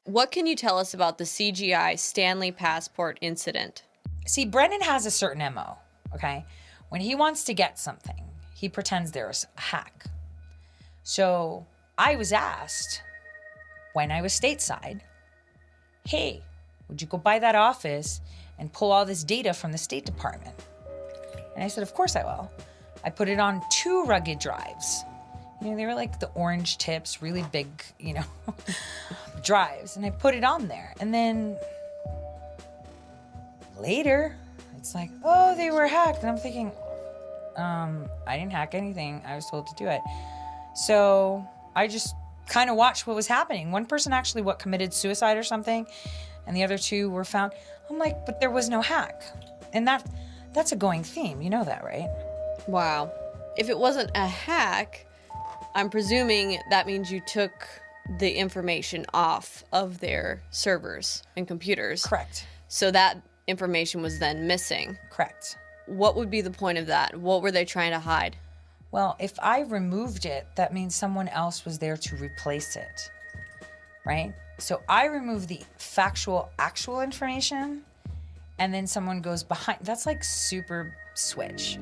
What can you tell us about the CGI Stanley passport incident? See, Brennan has a certain MO, okay? When he wants to get something, he pretends there's a hack. So I was asked when I was stateside, hey, would you go by that office and pull all this data from the State Department? And I said, of course I will. I put it on 2 rugged drives. You know, they were like the orange tips, really big, drives. And I put it on there. And then later, it's like, oh, they were hacked. And I'm thinking, I didn't hack anything. I was told to do it. So I just kind of watched what was happening. One person actually committed suicide or something, and the other 2 were found. I'm like, but there was no hack. And that's a going theme. You know that, right? Wow. If it wasn't a hack, I'm presuming that means you took the information off of their servers and computers. Correct. So that information was then missing. Correct. What would be the point of that? What were they trying to hide? Well, if I removed it, that means someone else was there to replace it, right? So I remove the actual information, and then someone goes behind. That's like super switch.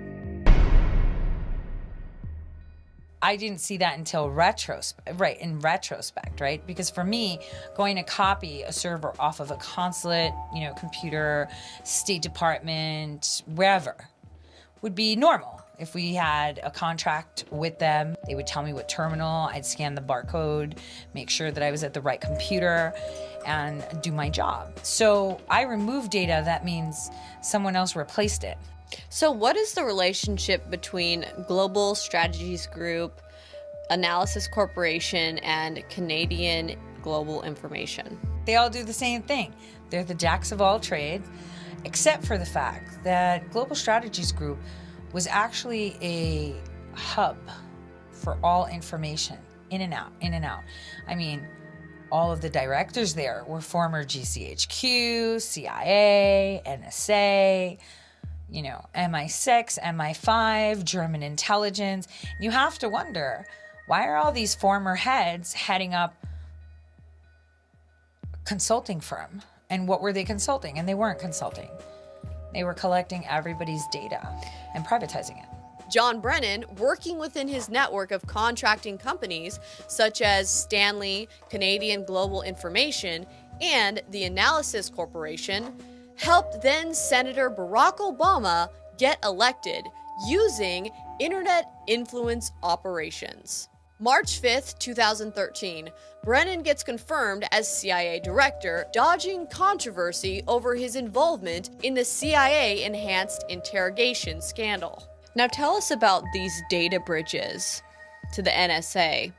I didn't see that until retrospect, right? Because for me, going to copy a server off of a consulate, computer, State Department, wherever, would be normal. If we had a contract with them, they would tell me what terminal, I'd scan the barcode, make sure that I was at the right computer, and do my job. So I remove data, that means someone else replaced it. So what is the relationship between Global Strategies Group, Analysis Corporation, and Canadian Global Information? They all do the same thing. They're the jacks of all trades, except for the fact that Global Strategies Group was actually a hub for all information, in and out. I mean, all of the directors there were former GCHQ, CIA, NSA, MI6, MI5, German intelligence. You have to wonder, why are all these former heads heading up a consulting firm? And what were they consulting? And they weren't consulting. They were collecting everybody's data and privatizing it. John Brennan, working within his network of contracting companies such as Stanley, Canadian Global Information, and the Analysis Corporation, helped then Senator Barack Obama get elected using internet influence operations. March 5th, 2013, Brennan gets confirmed as CIA director, dodging controversy over his involvement in the CIA enhanced interrogation scandal. Now tell us about these data bridges to the NSA.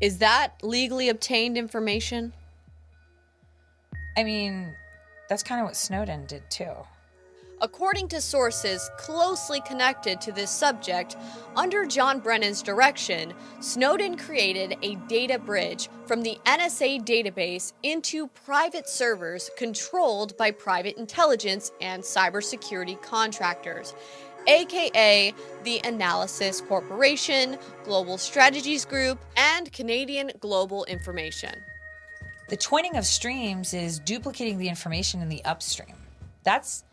Is that legally obtained information? I mean, that's kind of what Snowden did too. According to sources closely connected to this subject, under John Brennan's direction, Snowden created a data bridge from the NSA database into private servers controlled by private intelligence and cybersecurity contractors, aka the Analysis Corporation, Global Strategies Group, and Canadian Global Information. The twinning of streams is duplicating the information in the upstream. That's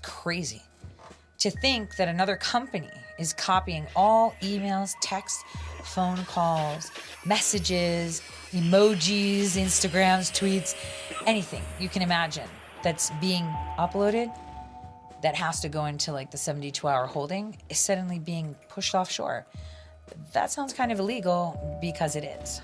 crazy. To think that another company is copying all emails, texts, phone calls, messages, emojis, Instagrams, tweets, anything you can imagine that's being uploaded that has to go into like the 72-hour holding is suddenly being pushed offshore. That sounds kind of illegal because it is.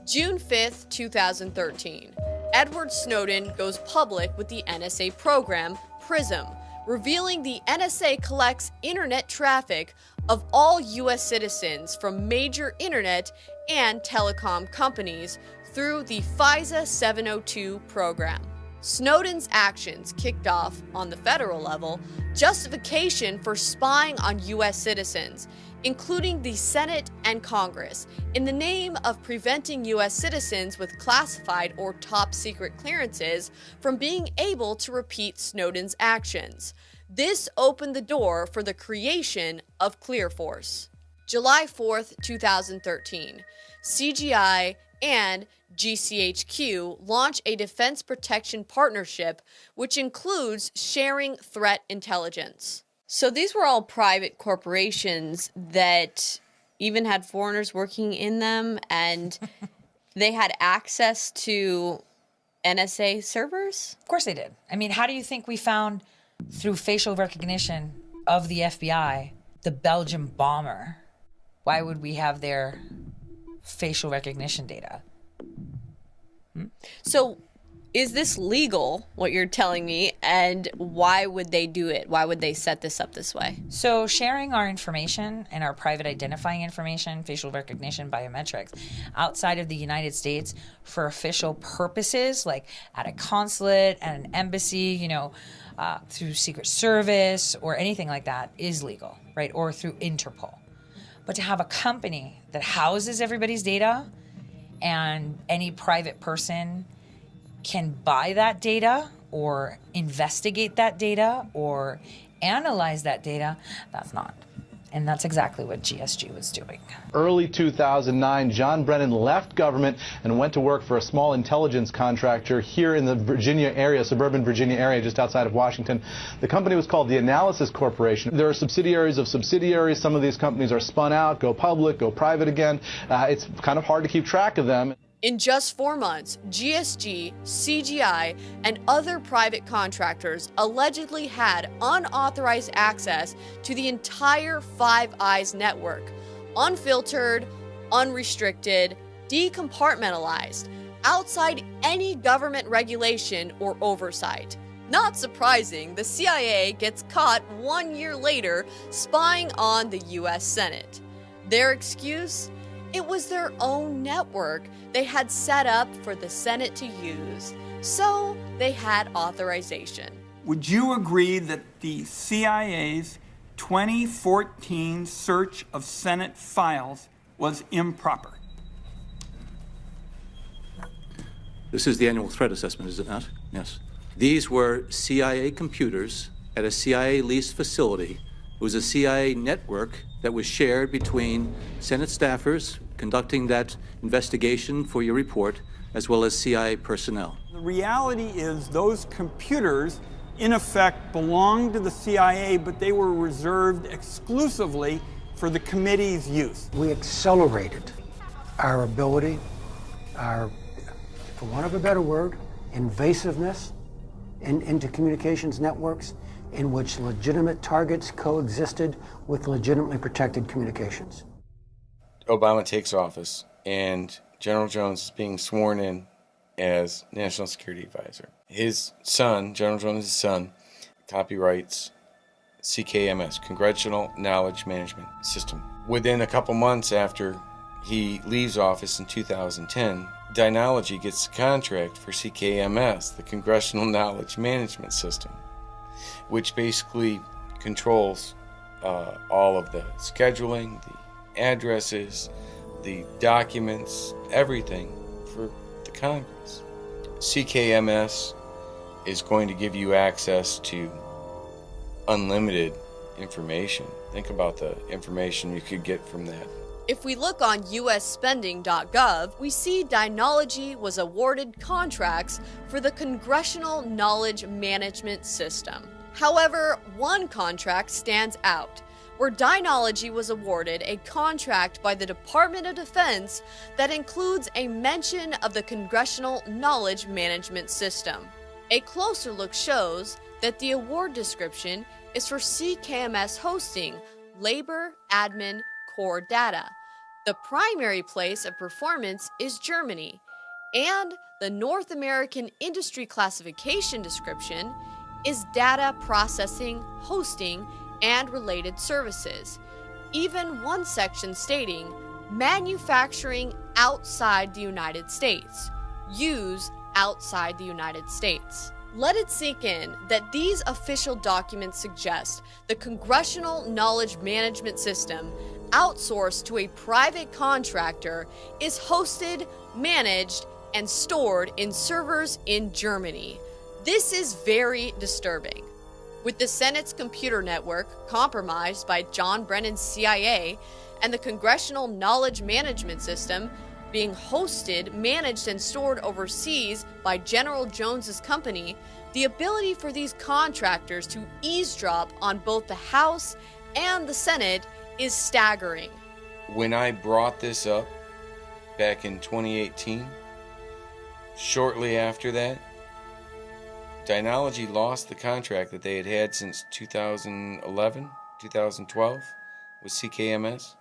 June 5th, 2013. Edward Snowden goes public with the NSA program PRISM, revealing the NSA collects internet traffic of all U.S. citizens from major internet and telecom companies through the FISA 702 program. Snowden's actions kicked off, on the federal level, justification for spying on U.S. citizens, including the Senate and Congress, in the name of preventing U.S. citizens with classified or top-secret clearances from being able to repeat Snowden's actions. This opened the door for the creation of ClearForce. July 4th, 2013. CGI and GCHQ launch a defense protection partnership, which includes sharing threat intelligence. So these were all private corporations that even had foreigners working in them, and they had access to NSA servers? Of course they did. I mean, how do you think we found, through facial recognition of the FBI, the Belgian bomber? Why would we have their facial recognition data? So is this legal, what you're telling me, and why would they do it? Why would they set this up this way? So sharing our information and our private identifying information, facial recognition, biometrics, outside of the United States for official purposes, like at a consulate, at an embassy, through Secret Service or anything like that, is legal, right? Or through Interpol. But to have a company that houses everybody's data and any private person can buy that data or investigate that data or analyze that data, that's not. And that's exactly what GSG was doing. Early 2009, John Brennan left government and went to work for a small intelligence contractor here in the Virginia area, suburban Virginia area, just outside of Washington. The company was called the Analysis Corporation. There are subsidiaries of subsidiaries. Some of these companies are spun out, go public, go private again. It's kind of hard to keep track of them. In just 4 months, GSG, CGI, and other private contractors allegedly had unauthorized access to the entire Five Eyes network, unfiltered, unrestricted, decompartmentalized, outside any government regulation or oversight. Not surprising, the CIA gets caught 1 year later spying on the US Senate. Their excuse? It was their own network they had set up for the Senate to use, so they had authorization. Would you agree that the CIA's 2014 search of Senate files was improper? This is the annual threat assessment, is it not? Yes. These were CIA computers at a CIA leased facility. It was a CIA network that was shared between Senate staffers conducting that investigation for your report, as well as CIA personnel. The reality is those computers, in effect, belonged to the CIA, but they were reserved exclusively for the committee's use. We accelerated our ability, our, for want of a better word, invasiveness into communications networks in which legitimate targets coexisted with legitimately protected communications. Obama takes office and General Jones is being sworn in as National Security Advisor. His son, General Jones' son, copyrights CKMS, Congressional Knowledge Management System. Within a couple months after he leaves office in 2010, Dynology gets a contract for CKMS, the Congressional Knowledge Management System, which basically controls all of the scheduling, the addresses, the documents, everything for the Congress. CKMS is going to give you access to unlimited information. Think about the information you could get from that. If we look on usspending.gov, we see Dynology was awarded contracts for the Congressional Knowledge Management System. However, one contract stands out, where Dynology was awarded a contract by the Department of Defense that includes a mention of the Congressional Knowledge Management System. A closer look shows that the award description is for CKMS hosting labor, admin, core data. The primary place of performance is Germany, and the North American industry classification description is data processing, hosting, and related services. Even one section stating manufacturing outside the United States, use outside the United States. Let it sink in that these official documents suggest the Congressional Knowledge Management System, outsourced to a private contractor, is hosted, managed, and stored in servers in Germany. This is very disturbing. With the Senate's computer network compromised by John Brennan's CIA and the Congressional Knowledge Management System being hosted, managed, and stored overseas by General Jones's company, the ability for these contractors to eavesdrop on both the House and the Senate is staggering. When I brought this up back in 2018, shortly after that, Dynology lost the contract that they had had since 2011, 2012 with CKMS.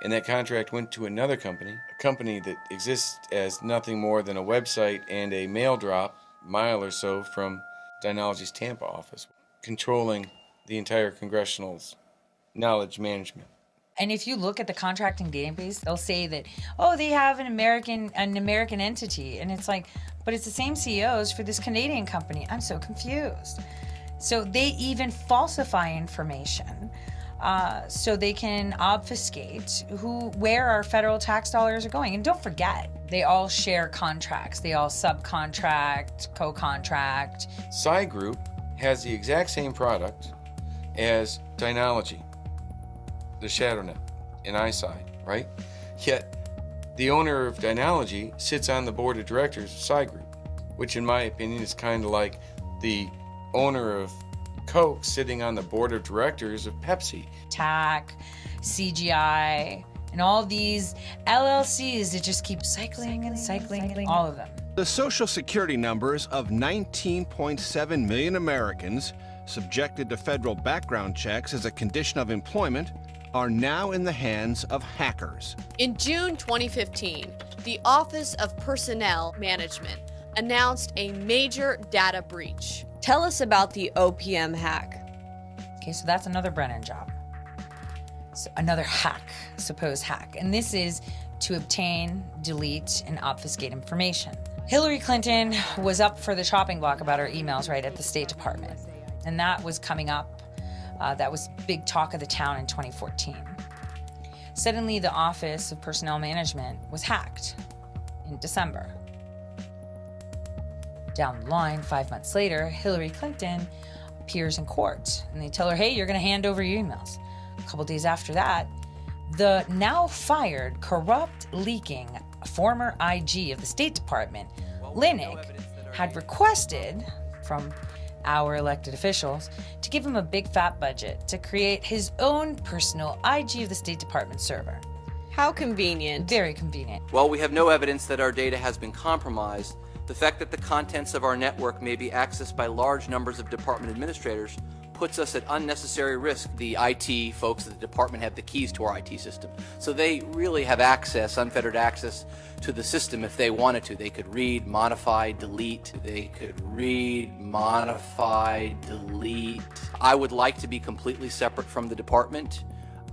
And that contract went to another company, a company that exists as nothing more than a website and a mail drop, mile or so from Dynology's Tampa office, controlling the entire congressional's knowledge management. And if you look at the contracting database, they'll say that, oh, they have an American entity. And it's like, but it's the same CEOs for this Canadian company. I'm so confused. So they even falsify information so they can obfuscate where our federal tax dollars are going. And don't forget, they all share contracts. They all subcontract, co-contract. Psy Group has the exact same product as Dynology, the ShadowNet, and iSci, right? Yet, the owner of Dynology sits on the board of directors of Psy Group, which in my opinion is kind of like the owner of Coke sitting on the board of directors of Pepsi. TAC, CGI, and all these LLCs that just keep cycling, all of them. The Social Security numbers of 19.7 million Americans subjected to federal background checks as a condition of employment are now in the hands of hackers. In June 2015, the Office of Personnel Management announced a major data breach. Tell us about the OPM hack. Okay, so that's another Brennan job. So another hack, supposed hack. And this is to obtain, delete, and obfuscate information. Hillary Clinton was up for the chopping block about her emails right at the State Department. And that was coming up. That was big talk of the town in 2014. Suddenly, the Office of Personnel Management was hacked in December. Down the line, 5 months later, Hillary Clinton appears in court and they tell her, hey, you're going to hand over your emails. A couple days after that, the now fired, corrupt, leaking former IG of the State Department, Linick, had requested from our elected officials to give him a big fat budget to create his own personal IG of the State Department server. How convenient. Very convenient. While we have no evidence that our data has been compromised, the fact that the contents of our network may be accessed by large numbers of department administrators puts us at unnecessary risk. The IT folks at the department have the keys to our IT system. So they really have access, unfettered access to the system if they wanted to. They could read, modify, delete. They could read, modify, delete. I would like to be completely separate from the department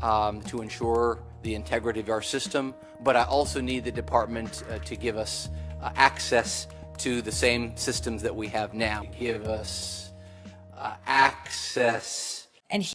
to ensure the integrity of our system, but I also need the department to give us access to the same systems that we have now. Give us access